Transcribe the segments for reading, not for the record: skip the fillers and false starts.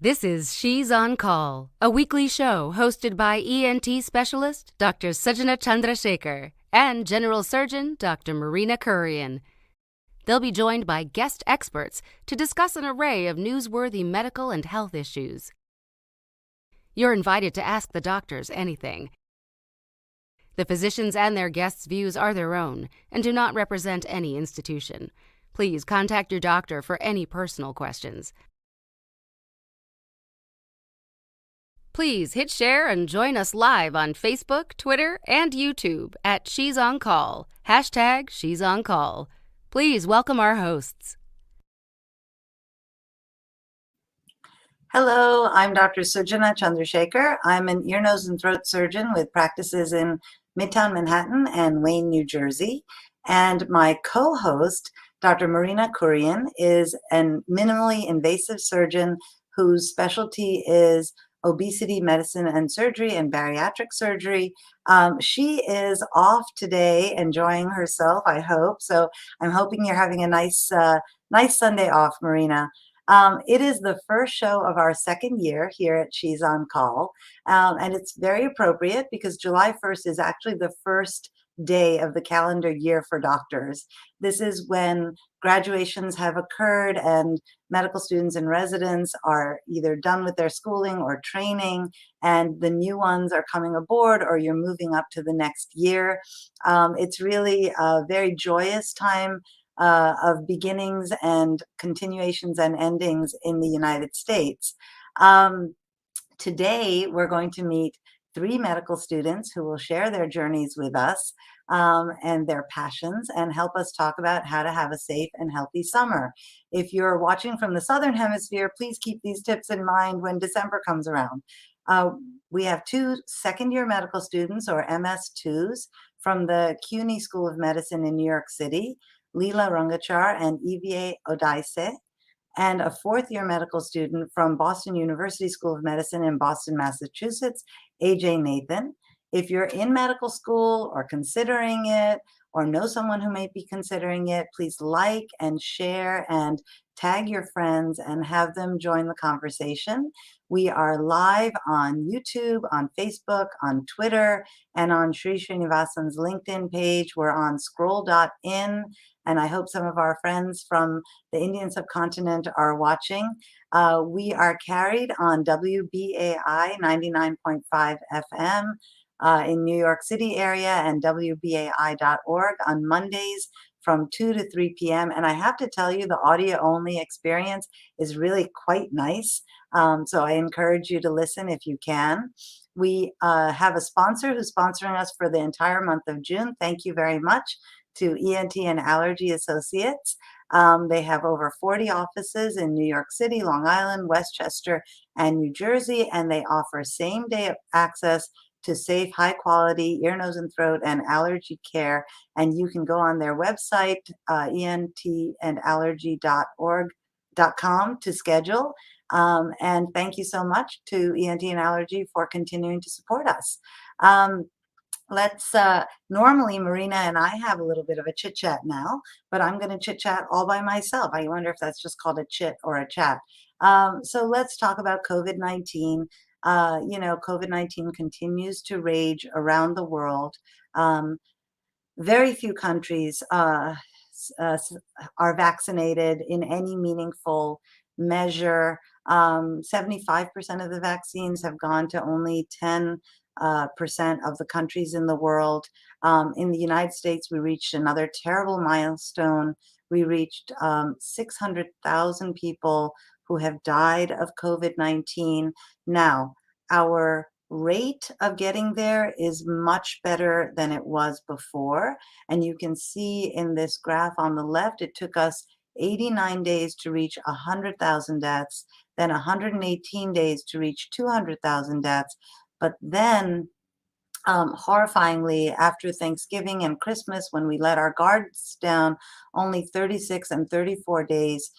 This is She's on Call, a weekly show hosted by ENT specialist Dr. Sujana Chandrasekhar and General Surgeon Dr. Marina Kurian. They'll be joined by guest experts to discuss an array of newsworthy medical and health issues. You're invited to ask the doctors anything. The physicians and their guests' views are their own and do not represent any institution. Please contact your doctor for any personal questions. Please hit share and join us live on Facebook, Twitter, and YouTube at She's on Call, hashtag She's on Call. Please welcome our hosts. Hello, I'm Dr. Sujana Chandrasekhar. I'm an ear, nose, and throat surgeon with practices in Midtown Manhattan and Wayne, New Jersey. And my co-host, Dr. Marina Kurian, is a minimally invasive surgeon whose specialty is obesity medicine and surgery and bariatric surgery. She is off today, enjoying herself, I hope. So I'm hoping you're having a nice Sunday off, Marina. It is the first show of our second year here at She's on Call, and it's very appropriate because July 1st is actually the first day of the calendar year for doctors. This is when graduations have occurred and medical students and residents are either done with their schooling or training, and the new ones are coming aboard or you're moving up to the next year. It's really a very joyous time of beginnings and continuations and endings in the United States. Today, we're going to meet 3 medical students who will share their journeys with us and their passions and help us talk about how to have a safe and healthy summer. If you're watching from the Southern Hemisphere, please keep these tips in mind when December comes around. We have 2 second-year medical students, or MS2s, from the Cuny School of Medicine in New York City, Leela Rungachar and Eva Odaise, and a 4th-year medical student from Boston University School of Medicine in Boston, Massachusetts, AJ Nathan. If you're in medical school or considering it, or know someone who may be considering it, please like and share and tag your friends and have them join the conversation. We are live on YouTube, on Facebook, on Twitter, and on Sri Srinivasan's LinkedIn page. We're on Scroll.in, and I hope some of our friends from the Indian subcontinent are watching. We are carried on WBAI 99.5 FM in New York City area and WBAI.org on Mondays from 2 to 3 p.m. And I have to tell you, the audio-only experience is really quite nice. So I encourage you to listen if you can. We have a sponsor who's sponsoring us for the entire month of June. Thank you very much to ENT and Allergy Associates. They have over 40 offices in New York City, Long Island, Westchester, and New Jersey, and they offer same-day access to safe, high-quality ear, nose, and throat and allergy care. And you can go on their website, entandallergy.org.com, to schedule. And thank you so much to ENT and Allergy for continuing to support us. Normally Marina and I have a little bit of a chit chat now, but I'm going to chit chat all by myself. I wonder if that's just called a chit or a chat. So let's talk about COVID-19. COVID-19 continues to rage around the world. Very few countries are vaccinated in any meaningful measure. 75% of the vaccines have gone to only 10% of the countries in the world. In the United States, we reached another terrible milestone. We reached 600,000 people who have died of COVID-19. Now, our rate of getting there is much better than it was before. And you can see in this graph on the left, it took us 89 days to reach 100,000 deaths, then 118 days to reach 200,000 deaths. But then, horrifyingly, after Thanksgiving and Christmas, when we let our guards down, only 36 and 34 days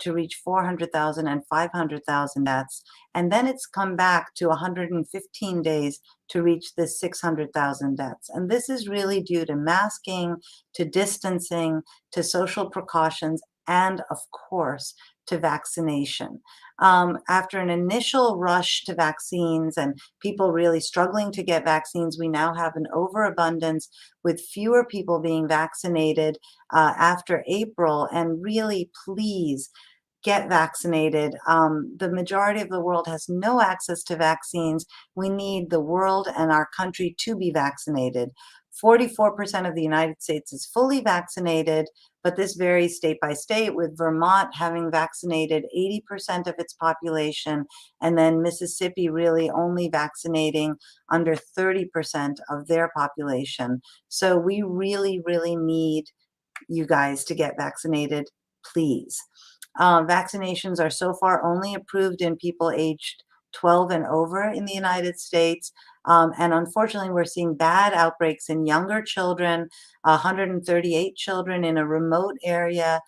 to reach 400,000 and 500,000 deaths. And then it's come back to 115 days to reach the 600,000 deaths. And this is really due to masking, to distancing, to social precautions, and of course, to vaccination. After an initial rush to vaccines and people really struggling to get vaccines, we now have an overabundance with fewer people being vaccinated after April. And really, please get vaccinated. The majority of the world has no access to vaccines. We need the world and our country to be vaccinated. 44% of the United States is fully vaccinated, but this varies state by state, with Vermont having vaccinated 80% of its population, and then Mississippi really only vaccinating under 30% of their population. So we really, really need you guys to get vaccinated, please. Vaccinations are so far only approved in people aged 12 and over in the United States. And unfortunately, we're seeing bad outbreaks in younger children, 138 children in a remote area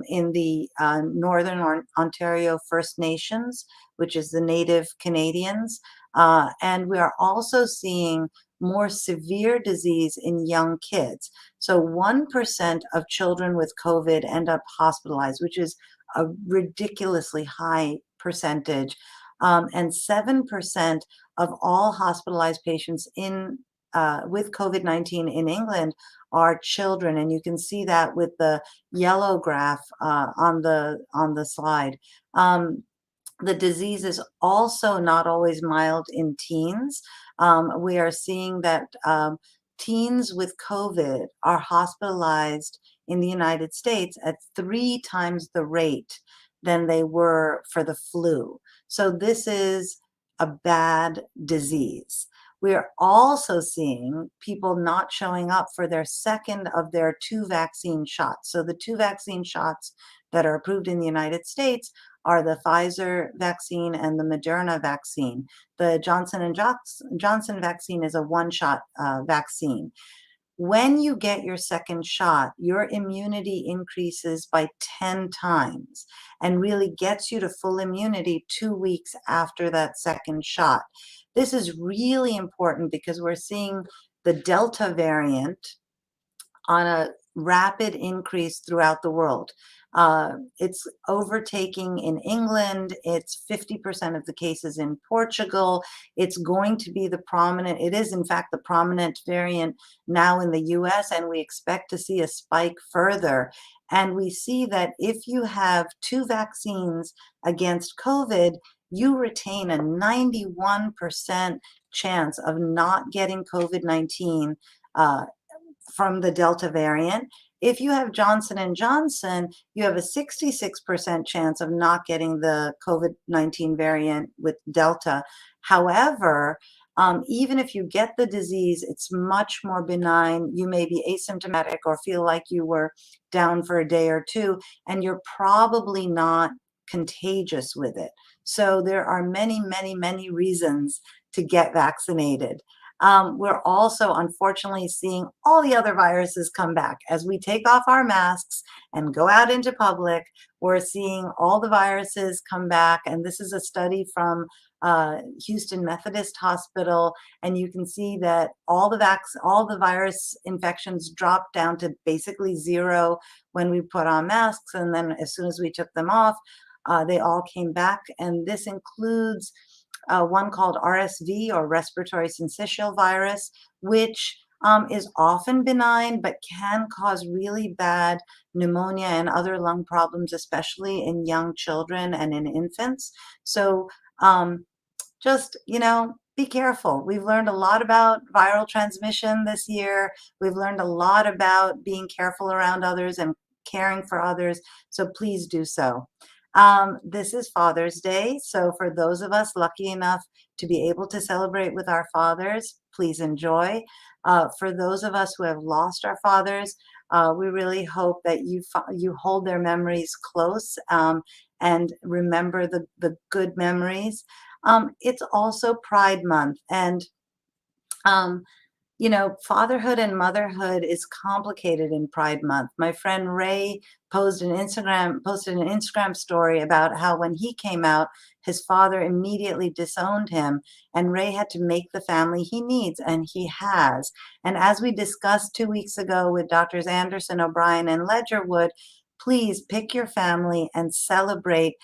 in the Northern Ontario First Nations, which is the Native Canadians. And we are also seeing more severe disease in young kids. So 1% of children with COVID end up hospitalized, which is a ridiculously high percentage. And 7% of all hospitalized patients with COVID-19 in England are children, and you can see that with the yellow graph on the slide. The disease is also not always mild in teens. We are seeing that teens with COVID are hospitalized in the United States at 3 times the rate than they were for the flu. So this is a bad disease. We are also seeing people not showing up for their second of their 2 vaccine shots. So the 2 vaccine shots that are approved in the United States are the Pfizer vaccine and the Moderna vaccine. The Johnson & Johnson vaccine is a one-shot vaccine. When you get your second shot, your immunity increases by 10 times and really gets you to full immunity 2 weeks after that second shot. This is really important because we're seeing the Delta variant on a rapid increase throughout the world. It's overtaking in England. It's 50% of the cases in Portugal. It's going to be it is in fact the prominent variant now in the US, and we expect to see a spike further. And we see that if you have 2 vaccines against COVID, you retain a 91% chance of not getting COVID-19 from the Delta variant. If you have Johnson & Johnson, you have a 66% chance of not getting the COVID-19 variant with Delta. However, even if you get the disease, it's much more benign. You may be asymptomatic or feel like you were down for a day or 2, and you're probably not contagious with it. So there are many, many, many reasons to get vaccinated. We're also unfortunately seeing all the other viruses come back. As we take off our masks and go out into public, we're seeing all the viruses come back. And this is a study from Houston Methodist Hospital. And you can see that all the virus infections dropped down to basically 0 when we put on masks. And then as soon as we took them off, they all came back. And this includes one called RSV, or respiratory syncytial virus, which is often benign but can cause really bad pneumonia and other lung problems, especially in young children and in infants. So just, be careful. We've learned a lot about viral transmission this year. We've learned a lot about being careful around others and caring for others. So please do so. This is Father's Day, so for those of us lucky enough to be able to celebrate with our fathers, please enjoy. For those of us who have lost our fathers, we really hope that you hold their memories close and remember the good memories. It's also Pride Month, and fatherhood and motherhood is complicated in Pride Month. My friend Ray posted an Instagram story about how when he came out, his father immediately disowned him, and Ray had to make the family he needs, and he has. And as we discussed 2 weeks ago with Doctors Anderson, O'Brien, and Ledgerwood, please pick your family and celebrate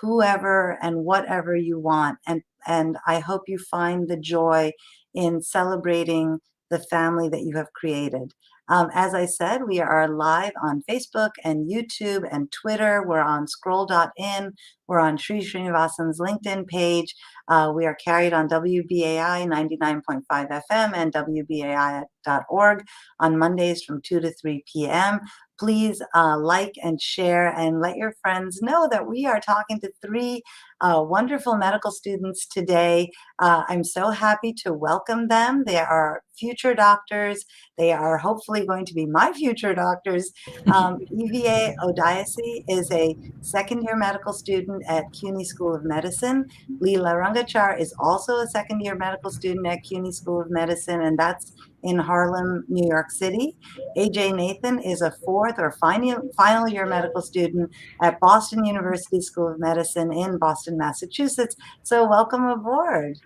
whoever and whatever you want. And I hope you find the joy in celebrating the family that you have created. As I said, we are live on Facebook and YouTube and Twitter. We're on Scroll.in. We're on Sri Srinivasan's LinkedIn page. We are carried on WBAI 99.5 FM and WBAI.org on Mondays from 2 to 3 p.m. Please like and share and let your friends know that we are talking to three wonderful medical students today. I'm so happy to welcome them. They are future doctors. They are hopefully going to be my future doctors. EVA Odiasi is a second-year medical student at Cuny School of Medicine. Leela Rangachar is also a second-year medical student at Cuny School of Medicine, and that's in Harlem, New York City. AJ Nathan is a fourth or final year medical student at Boston University School of Medicine in Boston, Massachusetts. So welcome aboard.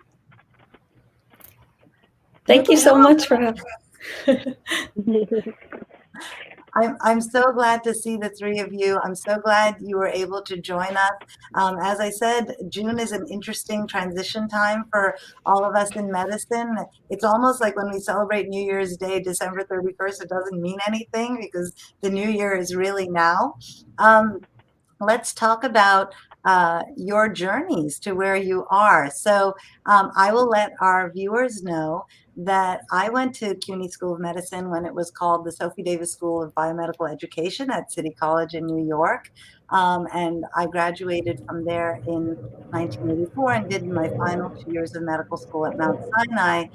Thank you so much for having me. I'm so glad to see the three of you. I'm so glad you were able to join us. As I said, June is an interesting transition time for all of us in medicine. It's almost like when we celebrate New Year's Day, December 31st, it doesn't mean anything because the new year is really now. Let's talk about your journeys to where you are. So I will let our viewers know that I went to Cuny School of Medicine when it was called the Sophie Davis School of Biomedical Education at City College in New York. And I graduated from there in 1984 and did my final 2 years of medical school at Mount Sinai.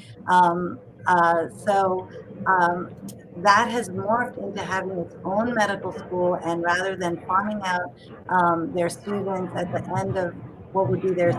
That has morphed into having its own medical school, and rather than farming out their students at the end of what would be their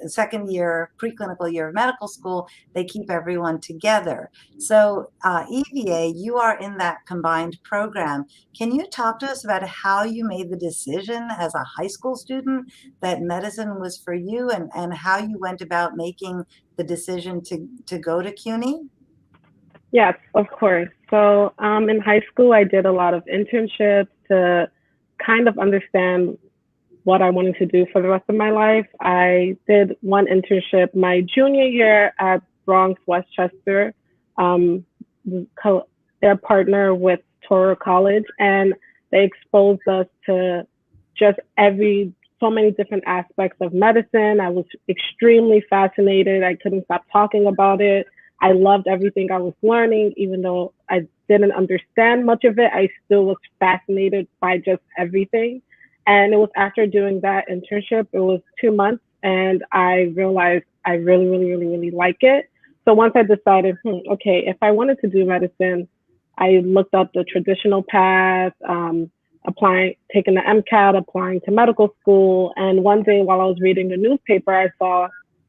second year preclinical year of medical school, they keep everyone together. So EVA, you are in that combined program. Can you talk to us about how you made the decision as a high school student that medicine was for you, and how you went about making the decision to go to Cuny? Yes, of course. So in high school, I did a lot of internships to kind of understand what I wanted to do for the rest of my life. I did one internship my junior year at Bronx Westchester. They're partner with Toro College, and they exposed us to just so many different aspects of medicine. I was extremely fascinated. I couldn't stop talking about it. I loved everything I was learning, even though I didn't understand much of it. I still was fascinated by just everything. And it was after doing that internship, it was 2 months, and I realized I really, really, really, really like it. So once I decided, okay, if I wanted to do medicine, I looked up the traditional path, taking the MCAT, applying to medical school. And one day while I was reading the newspaper, I saw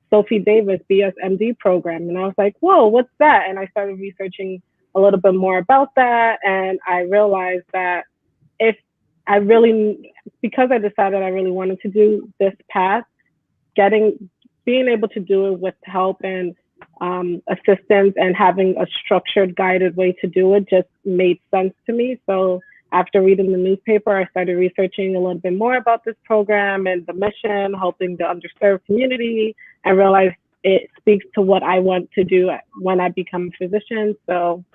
Sophie Davis BSMD program. And I was like, whoa, what's that? And I started researching a little bit more about that. And I realized that because I decided I really wanted to do this path, being able to do it with help and assistance and having a structured, guided way to do it just made sense to me. So after reading the newspaper, I started researching a little bit more about this program and the mission, helping the underserved community, and realized it speaks to what I want to do when I become a physician. So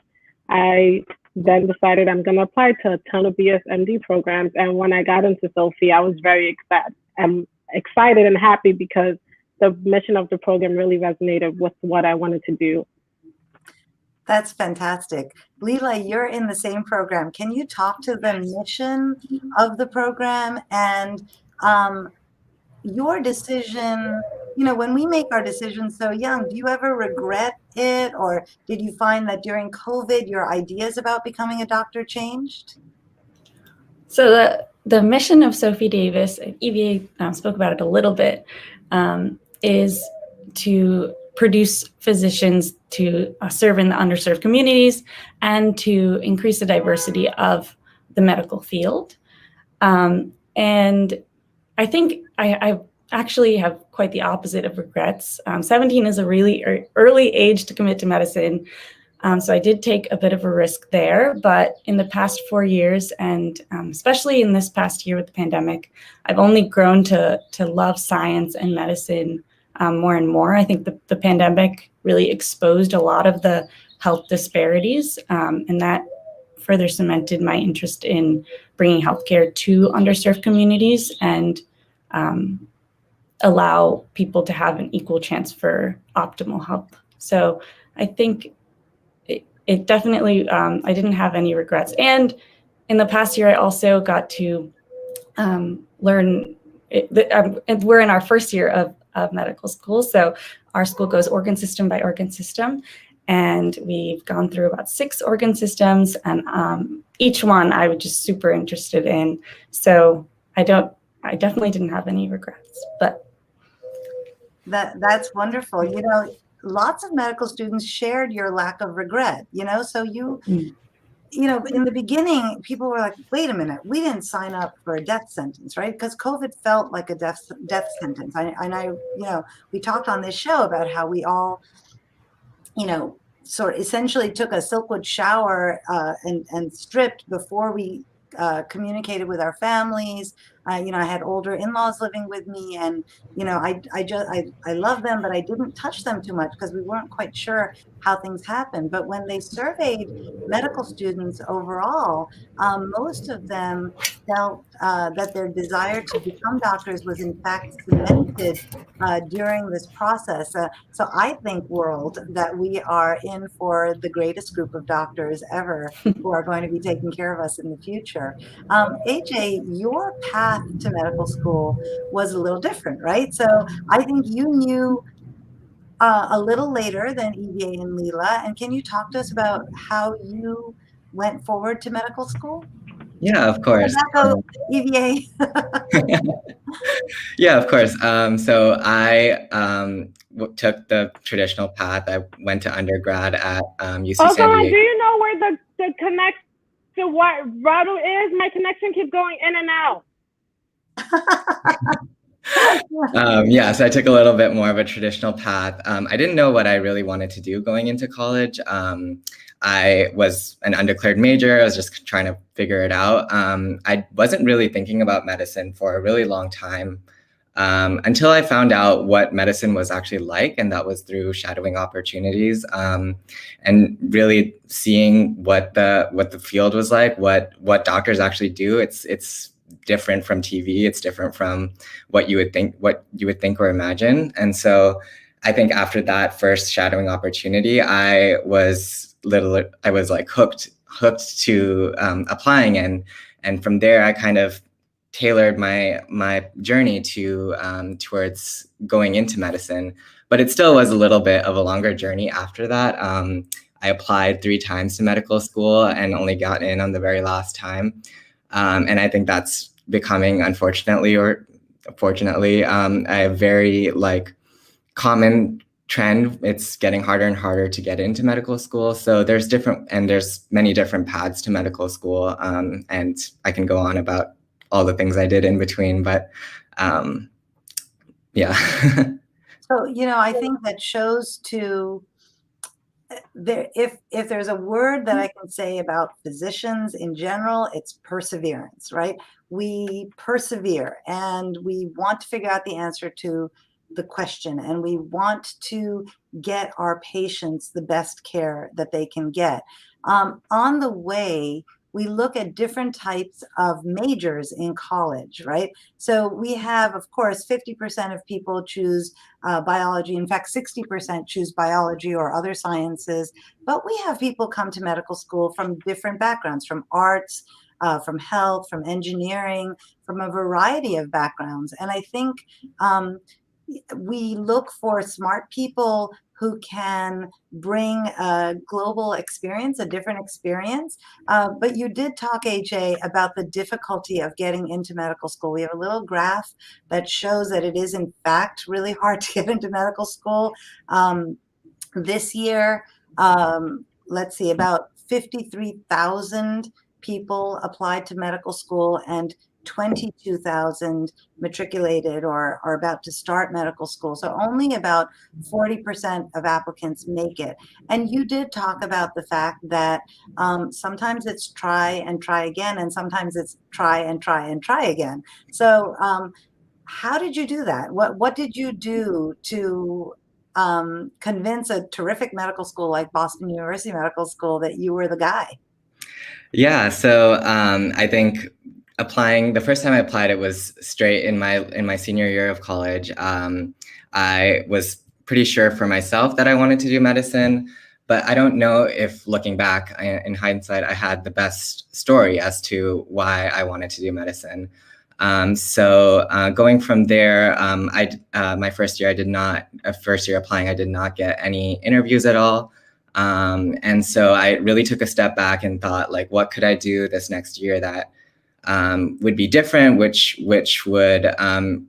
I then decided I'm going to apply to a ton of BSMD programs. And when I got into Sophie, I was very excited. I'm excited and happy because the mission of the program really resonated with what I wanted to do. That's fantastic. Leela, you're in the same program. Can you talk to the mission of the program and your decision? You know, when we make our decisions so young, do you ever regret it? Or did you find that during COVID, your ideas about becoming a doctor changed? So the mission of Sophie Davis, EVA spoke about it a little bit, is to produce physicians to serve in the underserved communities and to increase the diversity of the medical field. And I think I actually have quite the opposite of regrets. 17 is a really early age to commit to medicine. So I did take a bit of a risk there, but in the past 4 years, and especially in this past year with the pandemic, I've only grown to love science and medicine more and more. I think the pandemic really exposed a lot of the health disparities, and that further cemented my interest in bringing healthcare to underserved communities and allow people to have an equal chance for optimal health. So I think it definitely, I didn't have any regrets. And in the past year, I also got to learn, and we're in our first year of medical school. So our school goes organ system by organ system. And we've gone through about 6 organ systems, and each one I was just super interested in. So I definitely didn't have any regrets, but. That's wonderful. You know, lots of medical students shared your lack of regret, you know, so you know, in the beginning, people were like, wait a minute, we didn't sign up for a death sentence, right? Because COVID felt like a death sentence. You know, we talked on this show about how we all, you know, sort of essentially took a Silkwood shower and stripped before we communicated with our families. You know, I had older in-laws living with me, and you know, I love them, but I didn't touch them too much because we weren't quite sure how things happened. But when they surveyed medical students overall, most of them felt that their desire to become doctors was in fact cemented during this process. So I think, world, that we are in for the greatest group of doctors ever who are going to be taking care of us in the future. AJ, your path to medical school was a little different, right? So I think you knew a little later than EVA and Leela. And can you talk to us about how you went forward to medical school? Yeah, of course. EVA. Yeah, of course. So I took the traditional path. I went to undergrad at UC San Diego. Do you know where the connection to what route is? My connection keeps going in and out. Yeah, so I took a little bit more of a traditional path. I didn't know what I really wanted to do going into college. I was an undeclared major. I was just trying to figure it out. I wasn't really thinking about medicine for a really long time until I found out what medicine was actually like, and that was through shadowing opportunities and really seeing what the field was like, what doctors actually do. It's different from TV. It's different from what you would think or imagine. And so I think after that first shadowing opportunity, I was like hooked to applying, and from there I kind of tailored my journey to towards going into medicine. But it still was a little bit of a longer journey after that. I applied 3 times to medical school and only got in on the very last time. And I think that's becoming, unfortunately or fortunately, a very common trend. It's getting harder and harder to get into medical school. So there's many different paths to medical school. And I can go on about all the things I did in between, but yeah. So, you know, I think that shows if there's a word that I can say about physicians in general, it's perseverance, right? We persevere and we want to figure out the answer to the question, and we want to get our patients the best care that they can get. On the way, we look at different types of majors in college, right? So we have, of course, 50% of people choose biology. In fact, 60% choose biology or other sciences. But we have people come to medical school from different backgrounds, from arts, from health, from engineering, from a variety of backgrounds. And I think we look for smart people who can bring a global experience, a different experience. But you did talk, AJ, about the difficulty of getting into medical school. We have a little graph that shows that it is, in fact, really hard to get into medical school. This year, let's see, about 53,000 people applied to medical school, and 22,000 matriculated or are about to start medical school. So only about 40% of applicants make it. And you did talk about the fact that sometimes it's try and try again, and sometimes it's try and try and try again. So how did you do that? What did you do to convince a terrific medical school like Boston University Medical School that you were the guy? Yeah, so I think the first time I applied, it was straight in my senior year of college. I was pretty sure for myself that I wanted to do medicine, but I don't know if, looking back in hindsight, I had the best story as to why I wanted to do medicine. So going from there, my first year applying, I did not get any interviews at all. And so I really took a step back and thought, like, what could I do this next year that would be different, which would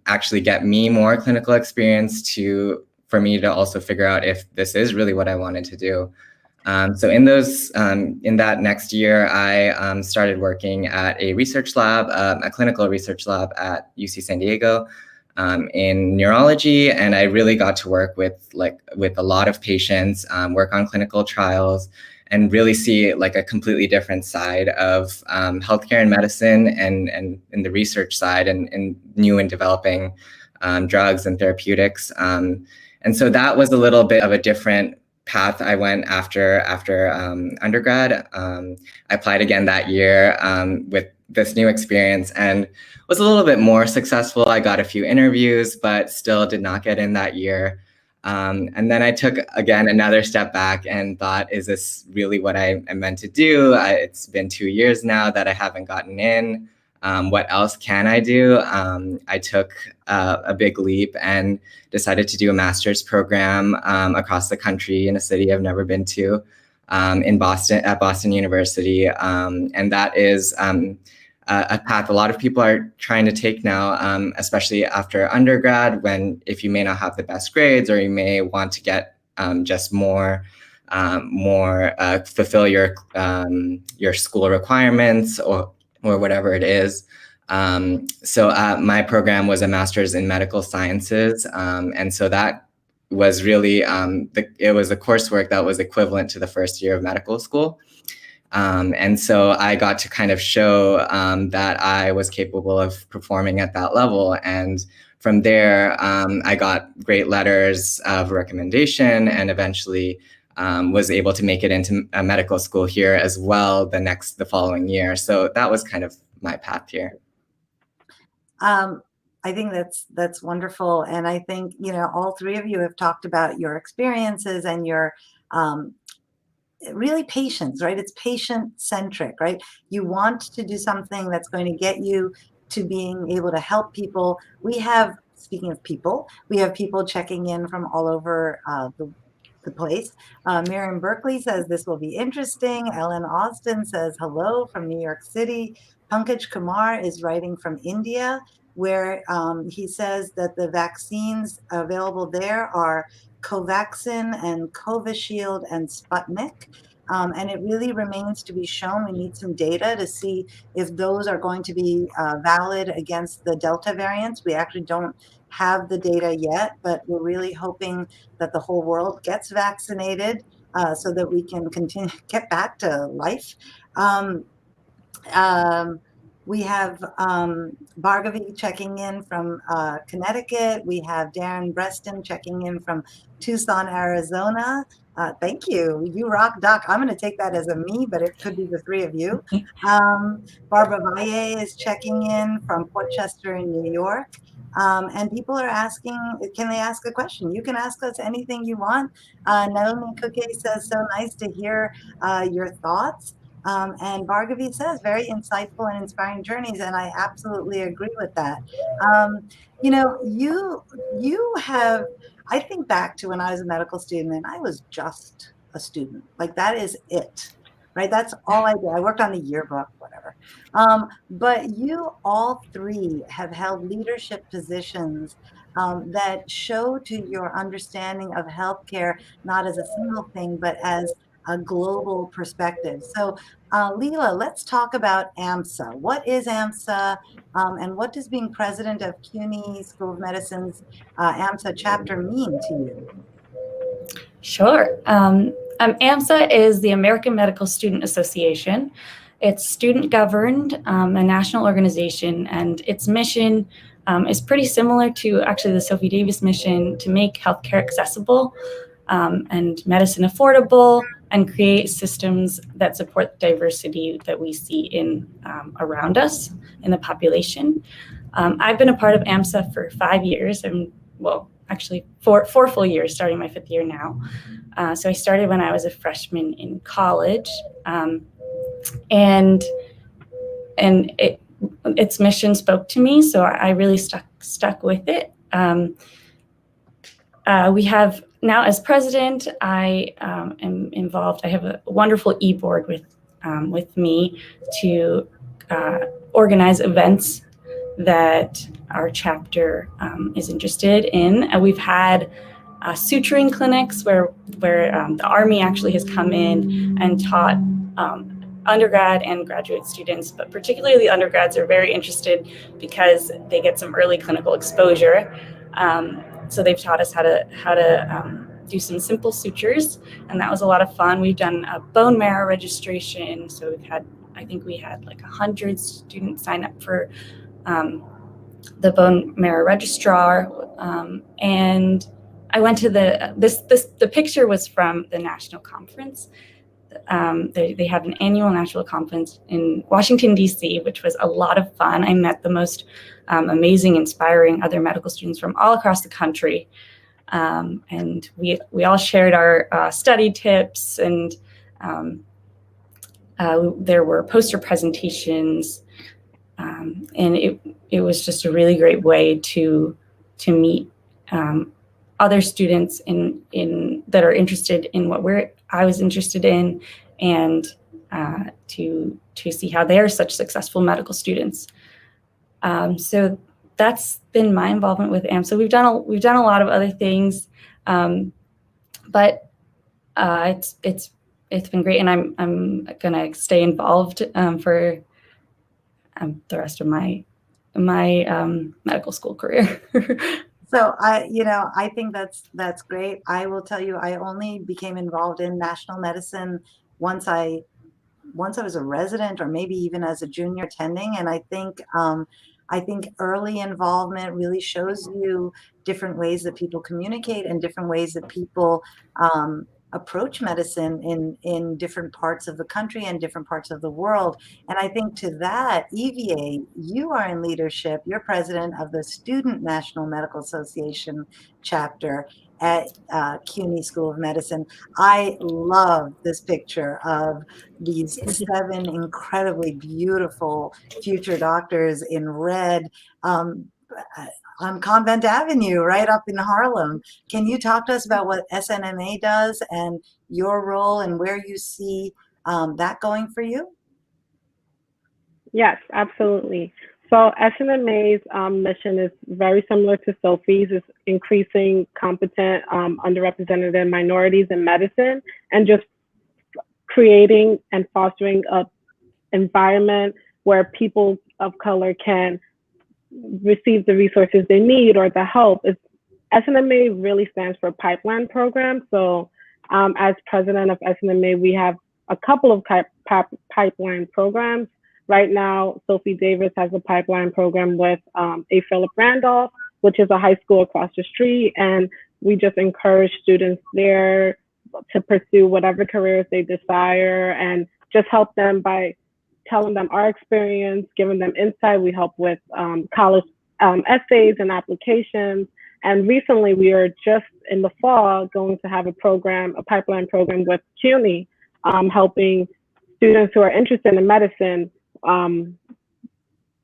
actually get me more clinical experience for me to also figure out if this is really what I wanted to do. So in that next year, I started working at a research lab, a clinical research lab at UC San Diego in neurology, and I really got to work with a lot of patients, work on clinical trials, and really see like a completely different side of healthcare and medicine, and in the research side, and new and developing drugs and therapeutics. And so that was a little bit of a different path I went after undergrad. I applied again that year with this new experience and was a little bit more successful. I got a few interviews, but still did not get in that year. And then I took, again, another step back and thought, is this really what I am meant to do? It's been 2 years now that I haven't gotten in. What else can I do? I took a big leap and decided to do a master's program across the country in a city I've never been to, in Boston, at Boston University. And that is a path a lot of people are trying to take now, especially after undergrad, if you may not have the best grades, or you may want to get just more fulfill your school requirements, or whatever it is. So my program was a master's in medical sciences. And so that was really, it was a coursework that was equivalent to the first year of medical school. And so I got to kind of show that I was capable of performing at that level. And from there, I got great letters of recommendation, and eventually was able to make it into a medical school here as well the following year. So that was kind of my path here. I think that's wonderful. And I think, all three of you have talked about your experiences and your really patience, right? It's patient-centric, right? You want to do something that's going to get you to being able to help people. Speaking of people, we have people checking in from all over the place. Miriam Berkeley says this will be interesting. Ellen Austin says hello from New York City. Pankaj Kumar is writing from India, where he says that the vaccines available there are Covaxin and Covishield and Sputnik. And it really remains to be shown. We need some data to see if those are going to be valid against the Delta variants. We actually don't have the data yet, but we're really hoping that the whole world gets vaccinated so that we can get back to life. We have Bhargavi checking in from Connecticut. We have Darren Breston checking in from Tucson, Arizona. Thank you. You rock, Doc. I'm going to take that as a me, but it could be the three of you. Barbara Valle is checking in from Port Chester in New York. And people are asking, can they ask a question? You can ask us anything you want. Naomi Kuke says, so nice to hear your thoughts. And Bhargavi says, very insightful and inspiring journeys, and I absolutely agree with that. You have, I think back to when I was a medical student, and I was just a student. Like, that is it, right? That's all I did. I worked on the yearbook, whatever. But you all three have held leadership positions that show to your understanding of healthcare, not as a single thing, but as a global perspective. So Leela, let's talk about Amsa. What is Amsa, and what does being president of Cuny School of Medicine's Amsa chapter mean to you? Sure. AMSA is the American Medical Student Association. It's student governed, a national organization, and its mission is pretty similar to actually the Sophie Davis mission to make healthcare accessible and medicine affordable, and create systems that support the diversity that we see in around us in the population. I've been a part of AMSA for 5 years, and well, actually four full years, starting my 5th year now. So I started when I was a freshman in college, and its mission spoke to me, so I really stuck with it. We have now, as president, I am involved. I have a wonderful e-board with me to organize events that our chapter is interested in. And we've had suturing clinics where the Army actually has come in and taught undergrad and graduate students, but particularly the undergrads are very interested because they get some early clinical exposure. So they've taught us how to do some simple sutures, and that was a lot of fun. We've done a bone marrow registration, so I think we had like 100 students sign up for the bone marrow registrar, and I went to the picture was from the national conference. They have an annual national conference in Washington, D.C., which was a lot of fun. I met the most amazing, inspiring other medical students from all across the country. And we all shared our study tips, and there were poster presentations. And it was just a really great way to meet other students in that are interested in what I was interested in, and to see how they are such successful medical students. So that's been my involvement with AMSA. We've done a lot of other things, but it's been great, and I'm gonna stay involved for the rest of my medical school career. So I think that's great. I will tell you, I only became involved in national medicine once I was a resident, or maybe even as a junior attending. And I think early involvement really shows you different ways that people communicate and different ways that people approach medicine in different parts of the country and different parts of the world. And I think to that, EVA, you are in leadership. You're president of the Student National Medical Association chapter at Cuny School of Medicine. I love this picture of these 7 incredibly beautiful future doctors in red on Convent Avenue, right up in Harlem. Can you talk to us about what SNMA does and your role and where you see that going for you? Yes, absolutely. So SNMA's mission is very similar to Sophie's. It's increasing competent, underrepresented minorities in medicine, and just creating and fostering an environment where people of color can receive the resources they need or the help. SNMA really stands for pipeline program. So as president of SNMA, we have a couple of pipeline programs. Right now, Sophie Davis has a pipeline program with A. Philip Randolph, which is a high school across the street. And we just encourage students there to pursue whatever careers they desire, and just help them by telling them our experience, giving them insight. We help with college essays and applications. And recently, we are just in the fall going to have a pipeline program with Cuny, helping students who are interested in medicine.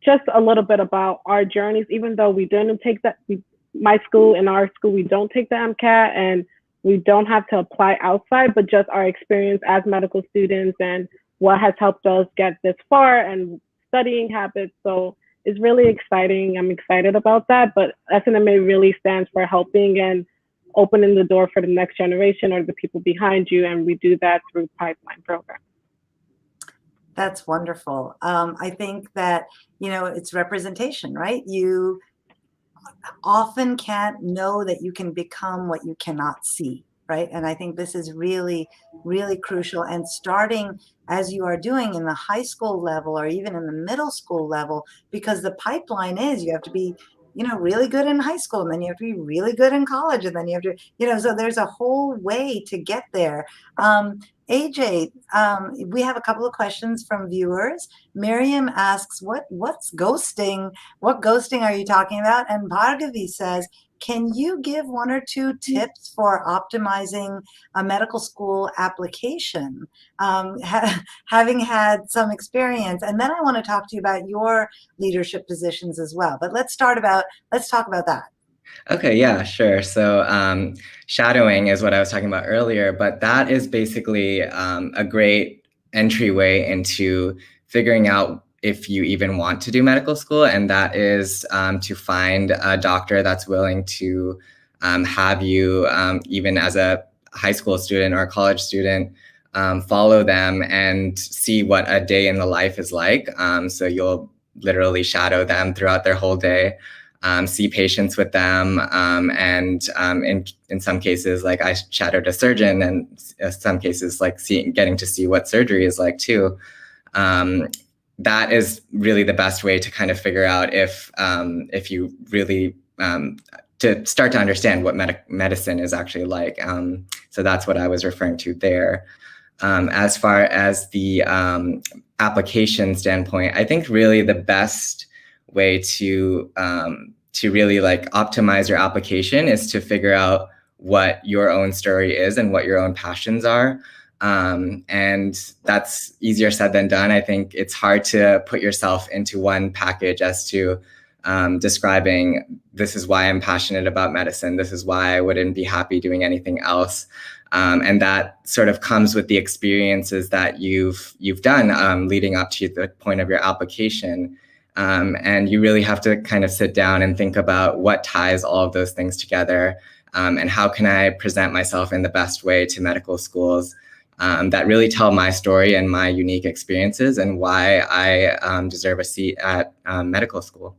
Just a little bit about our journeys, even though we didn't take that, my school and our school, we don't take the MCAT, and we don't have to apply outside, but just our experience as medical students and what has helped us get this far, and studying habits. So it's really exciting. I'm excited about that. But SNMA really stands for helping and opening the door for the next generation or the people behind you. And we do that through pipeline programs. That's wonderful. I think that, it's representation, right? You often can't know that you can become what you cannot see, right? And I think this is really, really crucial. And starting as you are doing in the high school level or even in the middle school level, because the pipeline is you have to be, really good in high school, and then you have to be really good in college, and then you have to, so there's a whole way to get there. AJ, we have a couple of questions from viewers. Miriam asks, what's ghosting? What ghosting are you talking about? And Bhargavi says, can you give 1 or 2 tips for optimizing a medical school application, having had some experience? And then I want to talk to you about your leadership positions as well. But let's talk about that. Okay, yeah, sure. So shadowing is what I was talking about earlier, but that is basically a great entryway into figuring out if you even want to do medical school, and that is to find a doctor that's willing to have you, even as a high school student or a college student, follow them and see what a day in the life is like. So you'll literally shadow them throughout their whole day. See patients with them, and in some cases, like I shadowed a surgeon, and in some cases, like getting to see what surgery is like too. That is really the best way to kind of figure out if you really to start to understand what medicine is actually like. So that's what I was referring to there. As far as the application standpoint, I think really the best way to really like optimize your application is to figure out what your own story is and what your own passions are. And that's easier said than done. I think it's hard to put yourself into one package as to describing, this is why I'm passionate about medicine. This is why I wouldn't be happy doing anything else. And that sort of comes with the experiences that you've done leading up to the point of your application. And you really have to kind of sit down and think about what ties all of those things together, and how can I present myself in the best way to medical schools that really tell my story and my unique experiences and why I deserve a seat at medical school.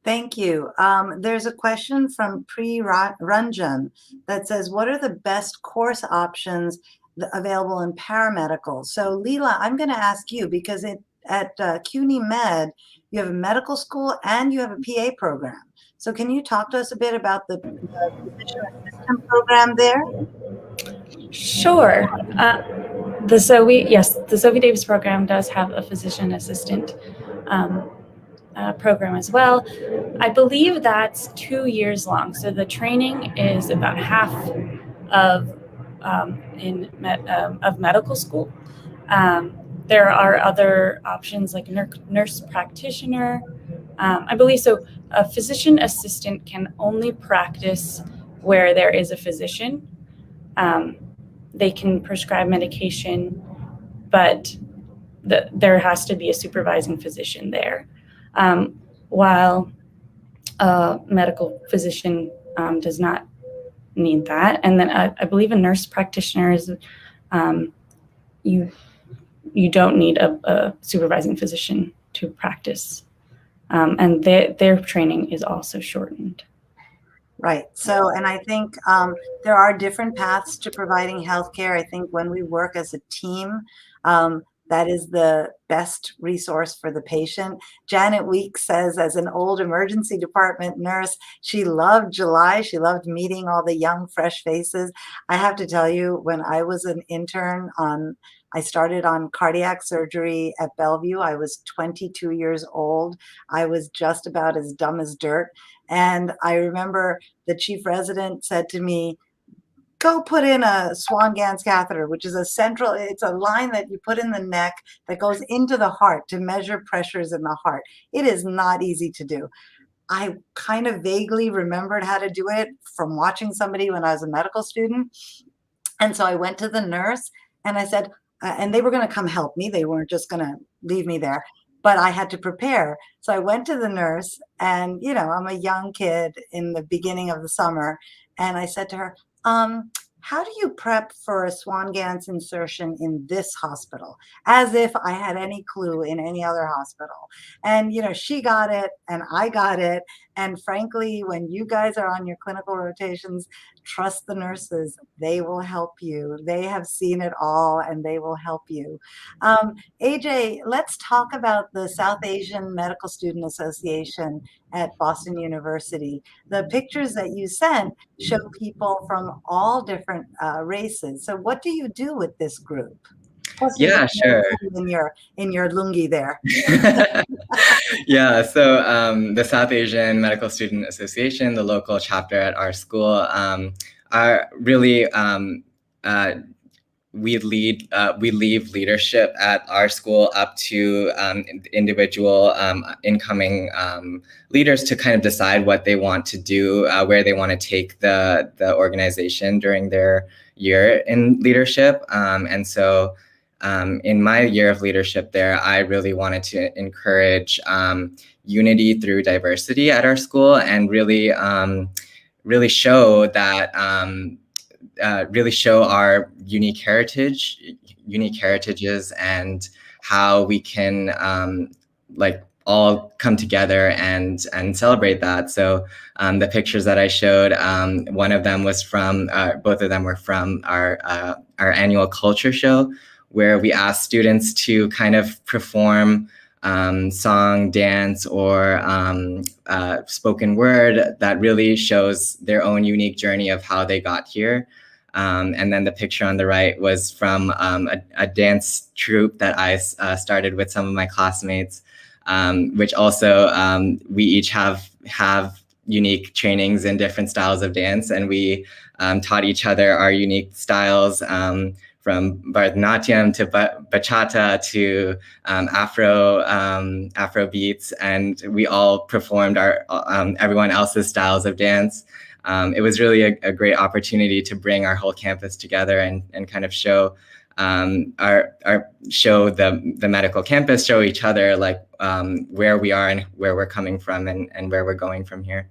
Thank you. There's a question from Pri Ranjan that says, what are the best course options available in paramedical? So Leela, I'm going to ask you, because at Cuny Med, you have a medical school and you have a PA program. So can you talk to us a bit about the physician assistant program there? Sure. The Sophie Davis program does have a physician assistant program as well. I believe that's 2 years long. So the training is about half of medical school. There are other options like nurse practitioner. I believe so. A physician assistant can only practice where there is a physician. They can prescribe medication, but there has to be a supervising physician there. While a medical physician does not need that. And then I believe a nurse practitioner is, you don't need a supervising physician to practice. And their training is also shortened. Right. So, and I think there are different paths to providing healthcare. I think when we work as a team, that is the best resource for the patient. Janet Weeks says, as an old emergency department nurse, she loved July. She loved meeting all the young, fresh faces. I have to tell you, when I was an intern I started on cardiac surgery at Bellevue. I was 22 years old. I was just about as dumb as dirt. And I remember the chief resident said to me, go put in a Swan catheter, which is it's a line that you put in the neck that goes into the heart to measure pressures in the heart. It is not easy to do. I kind of vaguely remembered how to do it from watching somebody when I was a medical student. And so I went to the nurse and I said, and they were going to come help me. They weren't just going to leave me there, but I had to prepare. So I went to the nurse and, I'm a young kid in the beginning of the summer. And I said to her, how do you prep for a Swan Ganz insertion in this hospital? As if I had any clue in any other hospital. And, she got it and I got it. And frankly, when you guys are on your clinical rotations, trust the nurses. They will help you. They have seen it all and they will help you. AJ, let's talk about the South Asian Medical Student Association at Boston University. The pictures that you sent show people from all different races. So what do you do with this group? Plus you Yeah, look sure. in your lungi there. Yeah, so the South Asian Medical Student Association, the local chapter at our school, are really we leave leadership at our school up to individual incoming leaders to kind of decide what they want to do, where they want to take the organization during their year in leadership. And so in my year of leadership there, I really wanted to encourage unity through diversity at our school and really show that really show our unique heritages and how we can all come together and celebrate that. So the pictures that I showed, one of them was from, both of them were from our annual culture show, where we asked students to kind of perform song, dance, or spoken word that really shows their own unique journey of how they got here. And then the picture on the right was from a dance troupe that I started with some of my classmates, which also we each have unique trainings in different styles of dance, and we taught each other our unique styles, from Bharatanatyam to bachata to Afro beats, and we all performed our everyone else's styles of dance. It was really a great opportunity to bring our whole campus together and kind of show show the medical campus, show each other where we are and where we're coming from and where we're going from here.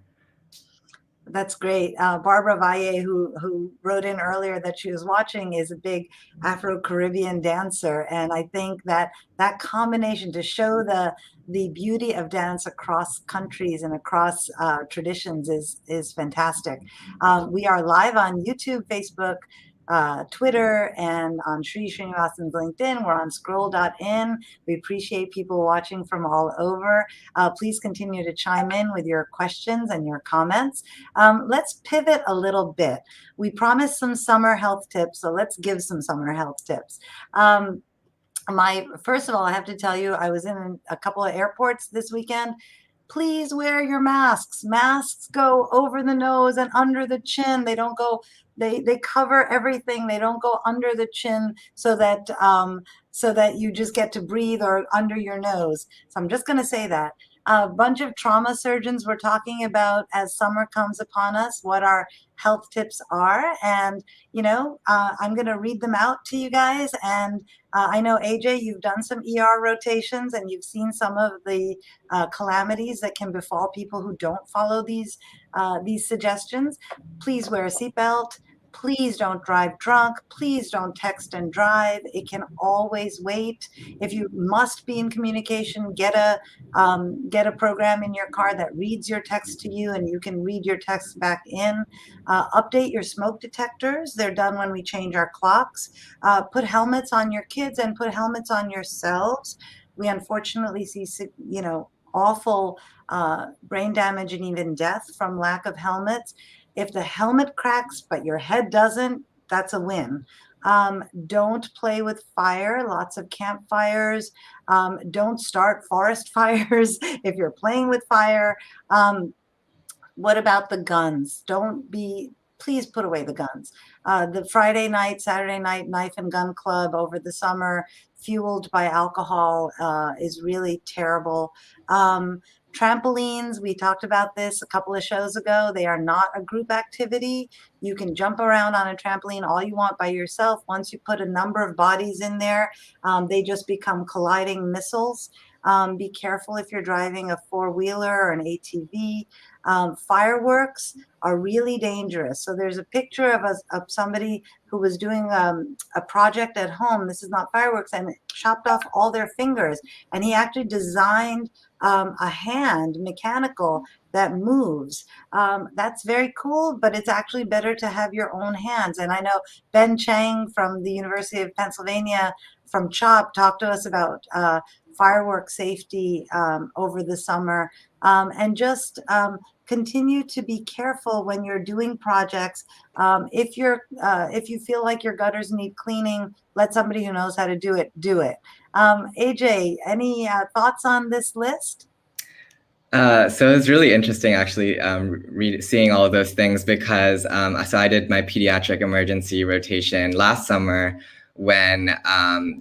That's great. Barbara Valle, who wrote in earlier that she was watching, is a big Afro-Caribbean dancer. And I think that combination to show the beauty of dance across countries and across traditions is fantastic. We are live on YouTube, Facebook, Twitter, and on Sri Srinivasan's LinkedIn. We're on Scroll.in. We appreciate people watching from all over. Please continue to chime in with your questions and your comments. Let's pivot a little bit. We promised some summer health tips, so let's give some summer health tips. First of all, I have to tell you, I was in a couple of airports this weekend. Please wear your masks. Masks go over the nose and under the chin. They don't go, they cover everything. They don't go under the chin so that you just get to breathe or under your nose. So I'm just going to say that. A bunch of trauma surgeons were talking about, as summer comes upon us, what our health tips are. And, I'm going to read them out to you guys. And I know, AJ, you've done some ER rotations and you've seen some of the calamities that can befall people who don't follow these suggestions. Please wear a seatbelt. Please don't drive drunk. Please don't text and drive. It can always wait. If you must be in communication, get a program in your car that reads your text to you and you can read your text back in. Update your smoke detectors. They're done when we change our clocks. Put helmets on your kids and put helmets on yourselves. We unfortunately see, awful brain damage and even death from lack of helmets. If the helmet cracks but your head doesn't, that's a win. Don't play with fire, lots of campfires. Don't start forest fires if you're playing with fire. What about the guns? Please put away the guns. The Friday night, Saturday night knife and gun club over the summer, fueled by alcohol, is really terrible. Trampolines, we talked about this a couple of shows ago. They are not a group activity. You can jump around on a trampoline all you want by yourself. Once you put a number of bodies in there, they just become colliding missiles. Be careful if you're driving a four-wheeler or an ATV. Fireworks are really dangerous. So there's a picture of somebody who was doing a project at home. This is not fireworks, and it chopped off all their fingers. And he actually designed a hand, mechanical, that moves. That's very cool, but it's actually better to have your own hands. And I know Ben Chang from the University of Pennsylvania from CHOP talked to us about firework safety over the summer, and just continue to be careful when you're doing projects. If you feel like your gutters need cleaning, let somebody who knows how to do it do it. AJ, any thoughts on this list? So it's really interesting, actually, seeing all of those things, because so I did my pediatric emergency rotation last summer when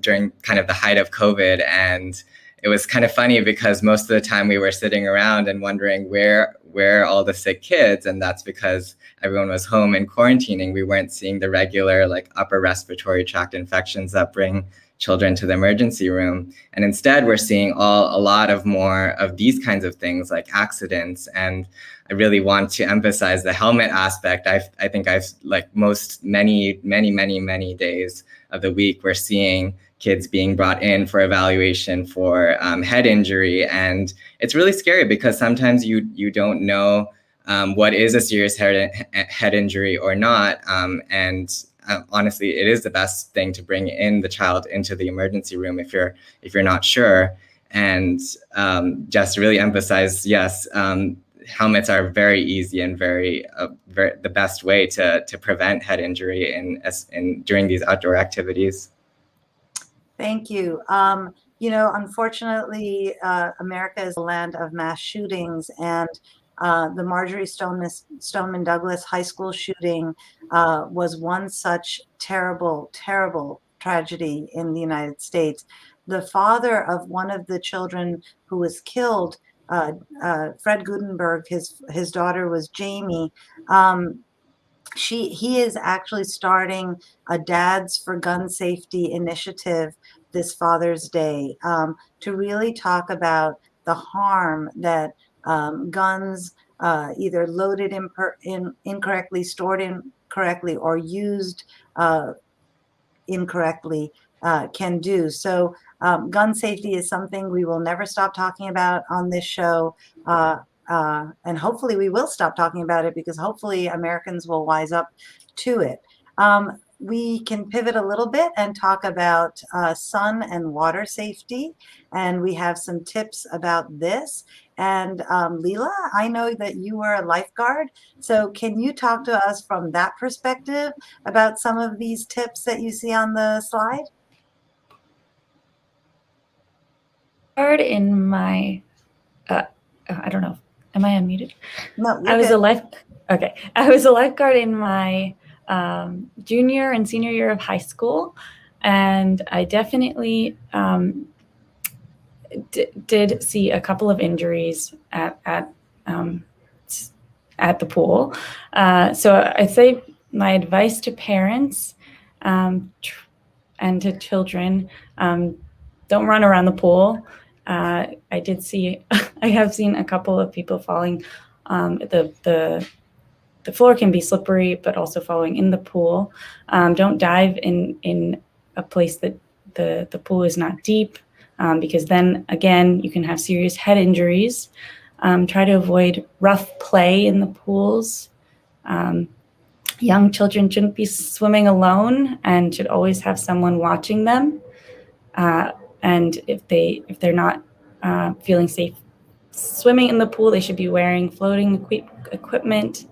during kind of the height of COVID, and it was kind of funny because most of the time we were sitting around and wondering where are all the sick kids, and that's because everyone was home and quarantining. We weren't seeing the regular like upper respiratory tract infections that bring children to the emergency room. And instead, we're seeing a lot of more of these kinds of things like accidents. And I really want to emphasize the helmet aspect. I think like many days of the week, we're seeing kids being brought in for evaluation for head injury. And it's really scary because sometimes you don't know what is a serious head injury or not. Honestly, it is the best thing to bring in the child into the emergency room if you're not sure. And just really emphasize, yes, helmets are very easy and very the best way to prevent head injury during these outdoor activities. Thank you. Unfortunately, America is a land of mass shootings, and the Marjorie Stoneman Douglas High School shooting was one such terrible, terrible tragedy in the United States. The father of one of the children who was killed, Fred Gutenberg, his daughter was Jamie. He is actually starting a Dads for Gun Safety initiative this Father's Day to really talk about the harm that guns, either loaded incorrectly, stored incorrectly, or used incorrectly can do. So gun safety is something we will never stop talking about on this show. And hopefully we will stop talking about it, because hopefully Americans will wise up to it. We can pivot a little bit and talk about sun and water safety. And we have some tips about this. And Leela, I know that you were a lifeguard. So can you talk to us from that perspective about some of these tips that you see on the slide? In my, I don't know. Am I unmuted? No, I was I was a lifeguard in my junior and senior year of high school, and I definitely did see a couple of injuries at the pool. So I'd say my advice to parents and to children: don't run around the pool. I have seen a couple of people falling. The floor can be slippery, but also falling in the pool. Don't dive in a place that the pool is not deep, because then again, you can have serious head injuries. Try to avoid rough play in the pools. Young children shouldn't be swimming alone and should always have someone watching them. And if they're not feeling safe swimming in the pool, they should be wearing floating equipment.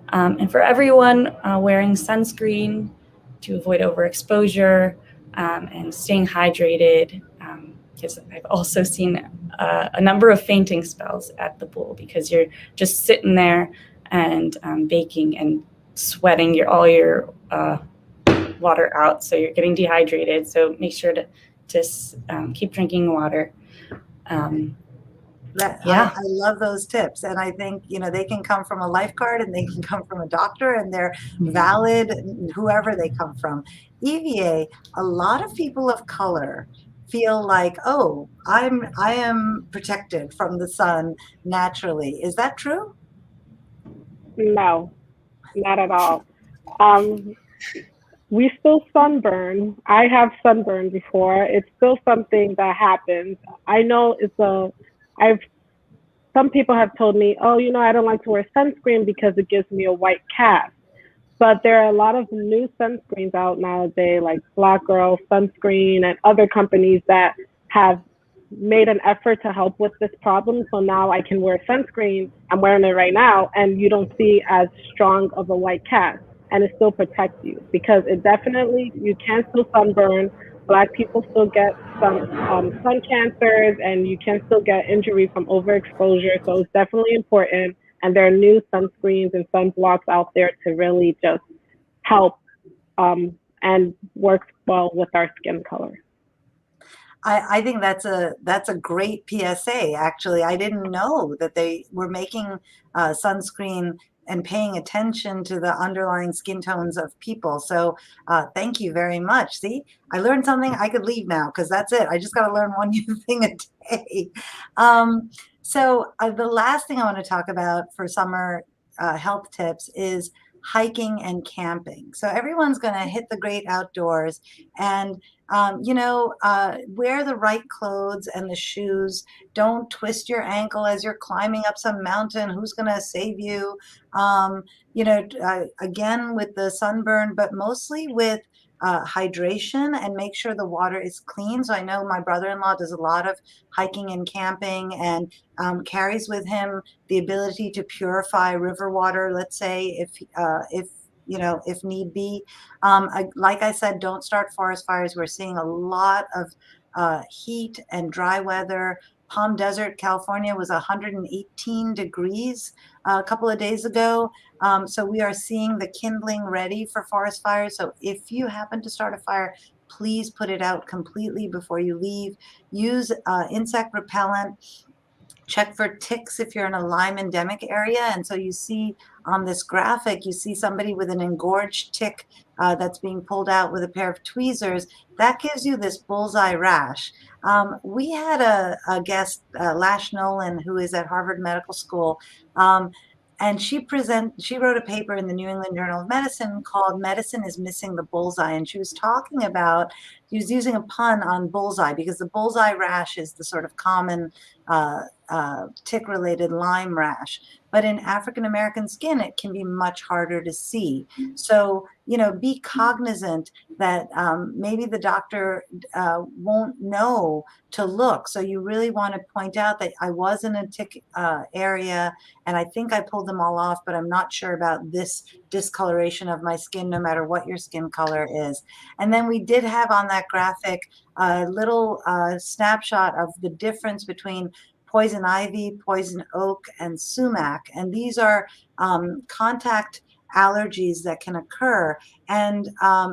And for everyone, wearing sunscreen to avoid overexposure, and staying hydrated, because I've also seen a number of fainting spells at the pool because you're just sitting there and baking and sweating all your water out, so you're getting dehydrated. So make sure to just keep drinking water. I love those tips, and I think they can come from a lifeguard, and they can come from a doctor, and they're valid whoever they come from. EVA, a lot of people of color feel like, oh, I am protected from the sun naturally. Is that true? No, not at all. Um, we still sunburn. I have sunburned before. It's still something that happens. I know I've, some people have told me, oh, I don't like to wear sunscreen because it gives me a white cast. But there are a lot of new sunscreens out nowadays, like Black Girl Sunscreen and other companies that have made an effort to help with this problem. So now I can wear sunscreen. I'm wearing it right now, and you don't see as strong of a white cast, and it still protects you because it definitely, you can still sunburn. Black people still get some sun cancers, and you can still get injury from overexposure. So it's definitely important. And there are new sunscreens and sunblocks out there to really just help and work well with our skin color. I think that's a great PSA. Actually, I didn't know that they were making sunscreen and paying attention to the underlying skin tones of people. So thank you very much. See, I learned something. I could leave now because that's it. I just got to learn one new thing a day. So the last thing I want to talk about for summer health tips is hiking and camping. So everyone's going to hit the great outdoors and wear the right clothes and the shoes. Don't twist your ankle as you're climbing up some mountain. Who's going to save you? Again, with the sunburn, but mostly with hydration, and make sure the water is clean. So I know my brother-in-law does a lot of hiking and camping, and carries with him the ability to purify river water, let's say, if need be. Like I said, don't start forest fires. We're seeing a lot of heat and dry weather. Palm Desert, California was 118 degrees a couple of days ago. So we are seeing the kindling ready for forest fires. So if you happen to start a fire, please put it out completely before you leave. Use insect repellent. Check for ticks if you're in a Lyme endemic area. And so you see on this graphic, you see somebody with an engorged tick that's being pulled out with a pair of tweezers. That gives you this bullseye rash. We had a guest, Lash Nolan, who is at Harvard Medical School. And she wrote a paper in the New England Journal of Medicine called "Medicine is Missing the Bullseye." And she was talking about, she was using a pun on bullseye because the bullseye rash is the sort of common tick-related Lyme rash. But in African-American skin, it can be much harder to see. So, be cognizant that maybe the doctor won't know to look. So you really want to point out that I was in a tick area, and I think I pulled them all off, but I'm not sure about this discoloration of my skin, no matter what your skin color is. And then we did have on that graphic a little snapshot of the difference between poison ivy, poison oak, and sumac. And these are contact allergies that can occur. And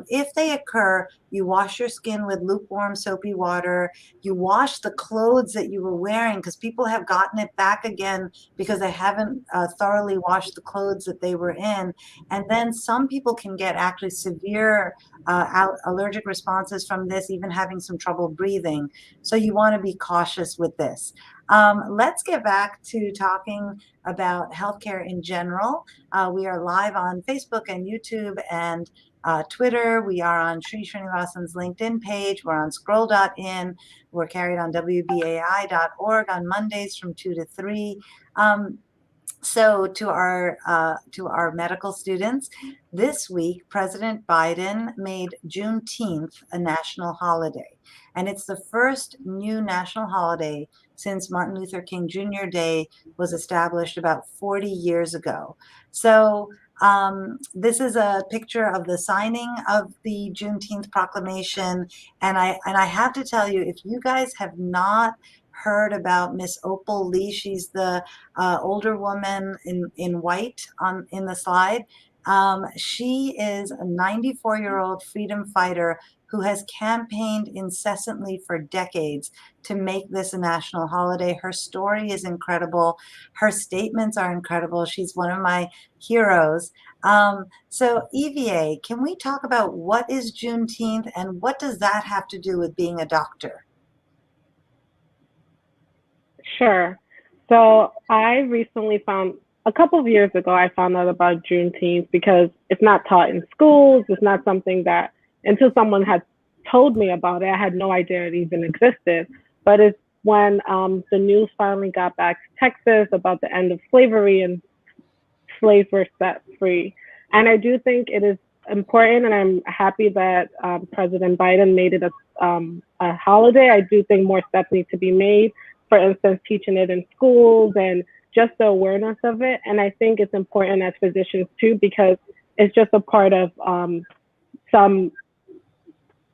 if they occur, you wash your skin with lukewarm soapy water. You wash the clothes that you were wearing, because people have gotten it back again because they haven't thoroughly washed the clothes that they were in. And then some people can get actually severe allergic responses from this, even having some trouble breathing. So you want to be cautious with this. Let's get back to talking about healthcare in general. We are live on Facebook and YouTube and Twitter. We are on Sri Srinivasan's LinkedIn page. We're on Scroll.in. We're carried on WBAI.org on Mondays from 2 to 3. So to our medical students, this week, President Biden made Juneteenth a national holiday. And it's the first new national holiday since Martin Luther King Jr. Day was established about 40 years ago. So this is a picture of the signing of the Juneteenth proclamation. And I have to tell you, if you guys have not heard about Miss Opal Lee, she's the older woman in white in the slide. She is a 94-year-old freedom fighter who has campaigned incessantly for decades to make this a national holiday. Her story is incredible. Her statements are incredible. She's one of my heroes. So EVA, can we talk about what is Juneteenth and what does that have to do with being a doctor? Sure. So I recently found, a couple of years ago, I found out about Juneteenth because it's not taught in schools. It's not something that, until someone had told me about it, I had no idea it even existed. But it's when the news finally got back to Texas about the end of slavery and slaves were set free. And I do think it is important, and I'm happy that President Biden made it a holiday. I do think more steps need to be made. For instance, teaching it in schools and just the awareness of it. And I think it's important as physicians too, because it's just a part of some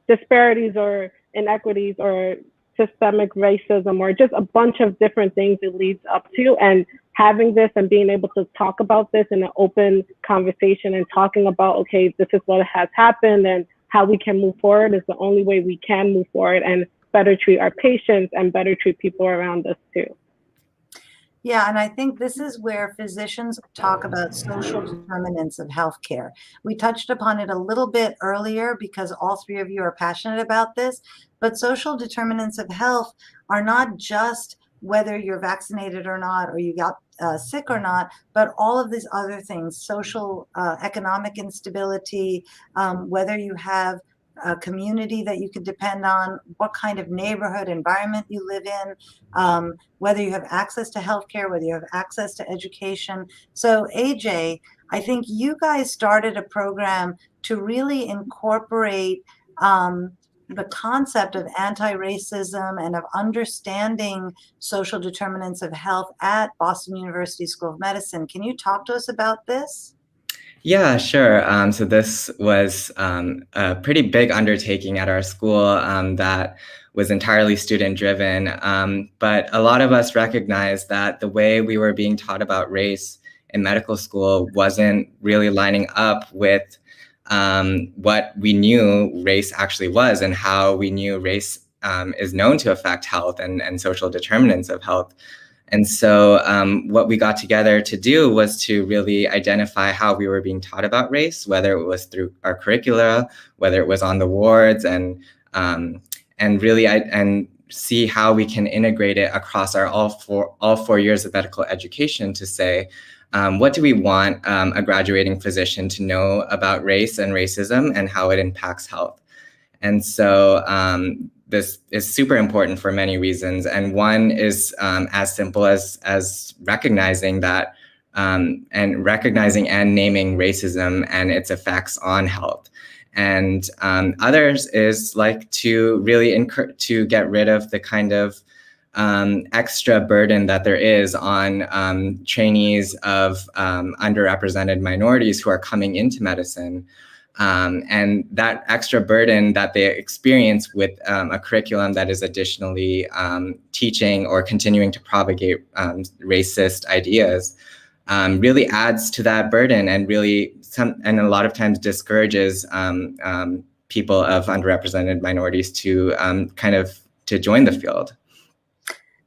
disparities or inequities or systemic racism or just a bunch of different things it leads up to. And having this and being able to talk about this in an open conversation and talking about, okay, this is what has happened and how we can move forward is the only way we can move forward and better treat our patients and better treat people around us too. Yeah, and I think this is where physicians talk about social determinants of healthcare. We touched upon it a little bit earlier because all three of you are passionate about this, but social determinants of health are not just whether you're vaccinated or not, or you got sick or not, but all of these other things, social, economic instability, whether you have a community that you can depend on, what kind of neighborhood environment you live in, whether you have access to healthcare, whether you have access to education. So AJ, I think you guys started a program to really incorporate the concept of anti-racism and of understanding social determinants of health at Boston University School of Medicine. Can you talk to us about this? Yeah, sure. So this was a pretty big undertaking at our school that was entirely student-driven. But a lot of us recognized that the way we were being taught about race in medical school wasn't really lining up with what we knew race actually was and how we knew race is known to affect health and social determinants of health. And so what we got together to do was to really identify how we were being taught about race, whether it was through our curricula, whether it was on the wards, and really and see how we can integrate it across our all four years of medical education to say, what do we want a graduating physician to know about race and racism and how it impacts health? And so this is super important for many reasons. And one is as simple as recognizing that and recognizing and naming racism and its effects on health. And others is like to really to get rid of the kind of extra burden that there is on trainees of underrepresented minorities who are coming into medicine. And that extra burden that they experience with a curriculum that is additionally teaching or continuing to propagate racist ideas really adds to that burden and really and a lot of times discourages people of underrepresented minorities to to join the field.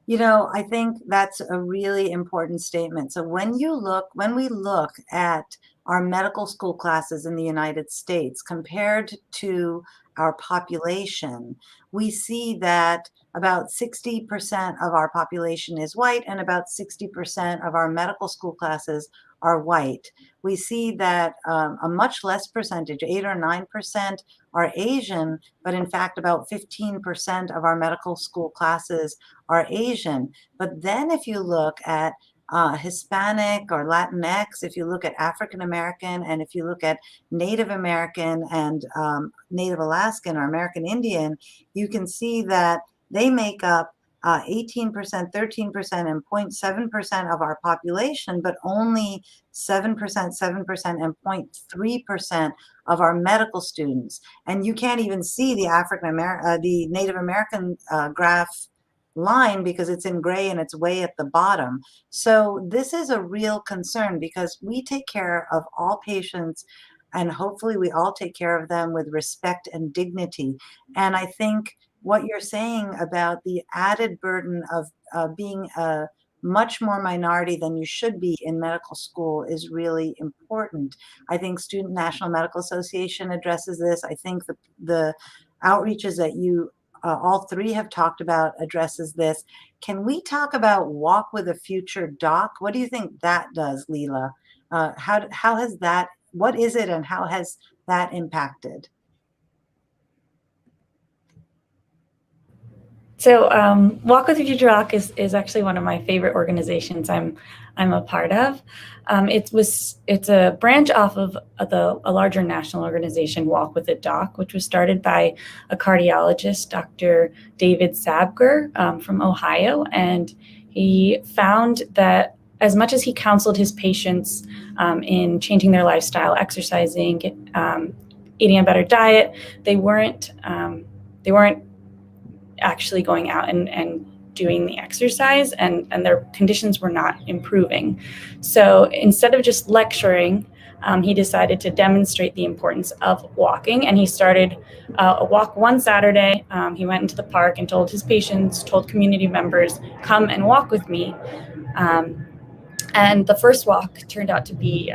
You know, I think that's a really important statement. So when we look at our medical school classes in the United States compared to our population, we see that about 60% of our population is white and about 60% of our medical school classes are white. We see that a much less percentage, 8 or 9%, are Asian, but in fact about 15% of our medical school classes are Asian. But then if you look at Hispanic or Latinx, if you look at African American, and if you look at Native American and Native Alaskan or American Indian, you can see that they make up 18%, 13%, and 0.7% of our population, but only 7%, 7%, and 0.3% of our medical students. And you can't even see the Native American graph line because it's in gray and it's way at the bottom. So this is a real concern because we take care of all patients and hopefully we all take care of them with respect and dignity. And I think what you're saying about the added burden of being a much more minority than you should be in medical school is really important. I think Student National Medical Association addresses this. I think the outreaches that you all three have talked about addresses this. Can we talk about Walk with a Future Doc? What do you think that does, Leela? How has that, what is it and how has that impacted? So Walk with the Future Doc is actually one of my favorite organizations I'm a part of. It's a branch off of a larger national organization, Walk with the Doc, which was started by a cardiologist, Dr. David Sabger from Ohio, and he found that as much as he counseled his patients in changing their lifestyle, exercising, eating a better diet, they weren't actually going out and doing the exercise, and their conditions were not improving. So instead of just lecturing, he decided to demonstrate the importance of walking, and he started a walk one Saturday. He went into the park and told his patients, told community members, come and walk with me. And the first walk turned out to be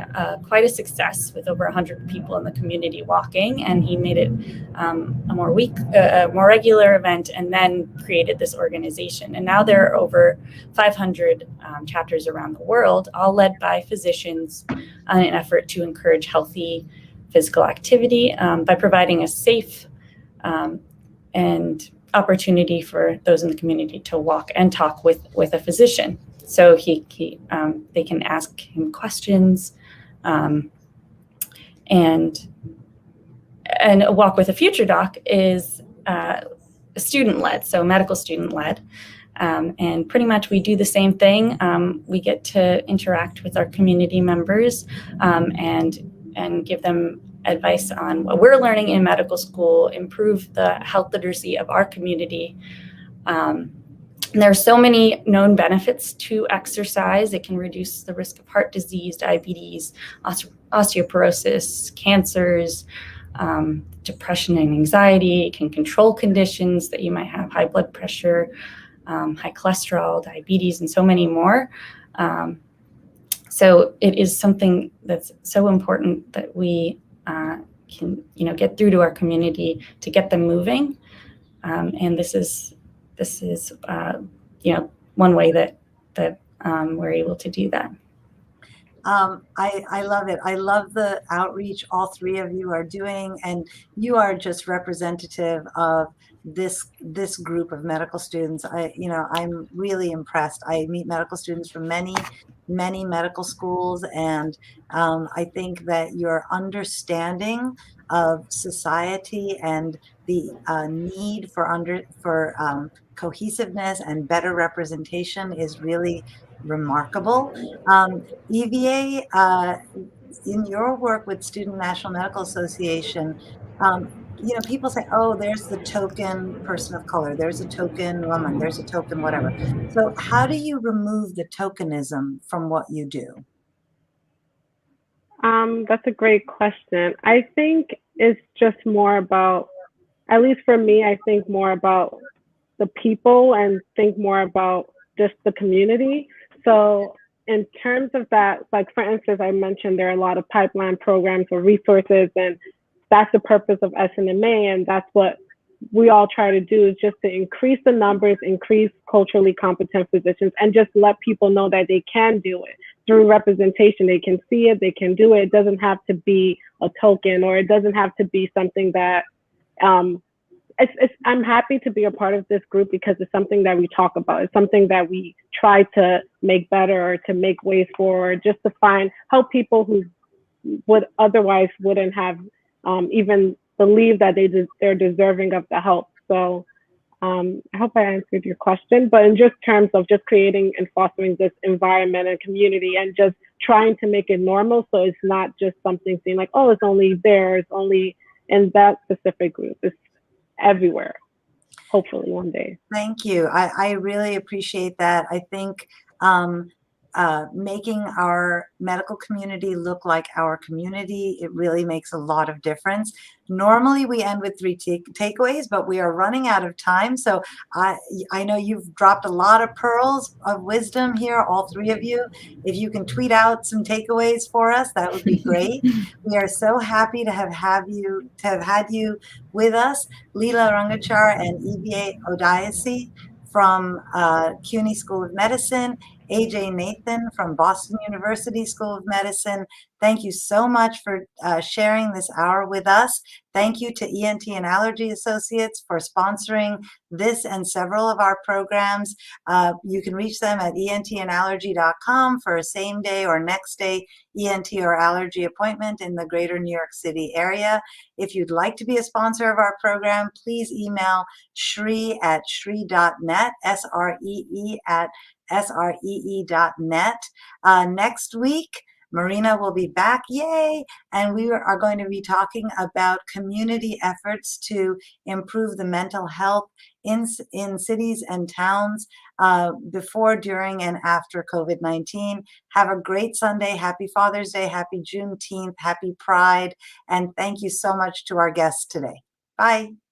quite a success, with over 100 people in the community walking, and he made it a more regular event, and then created this organization. And now there are over 500 chapters around the world, all led by physicians in an effort to encourage healthy physical activity by providing a safe and opportunity for those in the community to walk and talk with a physician. So they can ask him questions, and a Walk with a Future Doc is student-led, so medical student-led, and pretty much we do the same thing. We get to interact with our community members and give them advice on what we're learning in medical school, improve the health literacy of our community. There are so many known benefits to exercise. It can reduce the risk of heart disease, diabetes, osteoporosis, cancers, depression and anxiety. It can control conditions that you might have, high blood pressure, high cholesterol, diabetes, and so many more. So it is something that's so important that we can, get through to our community to get them moving. And this is one way that we're able to do that. I love it. I love the outreach all three of you are doing, and you are just representative of this group of medical students. I'm really impressed. I meet medical students from many medical schools, and I think that your understanding of society and the need for cohesiveness and better representation is really remarkable. EVA, in your work with Student National Medical Association, people say, oh, there's the token person of color, there's a token woman, there's a token whatever. So how do you remove the tokenism from what you do? That's a great question. I think it's just more about, at least for me, I think more about the people and think more about just the community. So in terms of that, like for instance, I mentioned there are a lot of pipeline programs or resources, and that's the purpose of SNMA, and that's what we all try to do, is just to increase the numbers, increase culturally competent physicians, and just let people know that they can do it through representation. They can see it, they can do it. It doesn't have to be a token, or it doesn't have to be something that I'm happy to be a part of this group because it's something that we talk about. It's something that we try to make better, or to make ways forward, just to help people who would otherwise wouldn't have even believed that they're deserving of the help. So I hope I answered your question, but in just terms of just creating and fostering this environment and community, and just trying to make it normal, so it's not just something seen like, oh, it's only there, it's only in that specific group. It's everywhere, hopefully one day. Thank you. I really appreciate that. I think making our medical community look like our community. It really makes a lot of difference. Normally we end with 3 takeaways, but we are running out of time. So I know you've dropped a lot of pearls of wisdom here, all 3 of you. If you can tweet out some takeaways for us, that would be great. We are so happy to have had you with us, Leela Rangachar and EVA Odiasi from Cuny School of Medicine, AJ Nathan from Boston University School of Medicine. Thank you so much for sharing this hour with us. Thank you to ENT and Allergy Associates for sponsoring this and several of our programs. You can reach them at entandallergy.com for a same day or next day ENT or allergy appointment in the greater New York City area. If you'd like to be a sponsor of our program, please email Shree at shree.net, SREE at SREE.net. Next week, Marina will be back, yay! And we are going to be talking about community efforts to improve the mental health in cities and towns before, during, and after COVID-19. Have a great Sunday. Happy Father's Day. Happy Juneteenth. Happy Pride. And thank you so much to our guests today. Bye.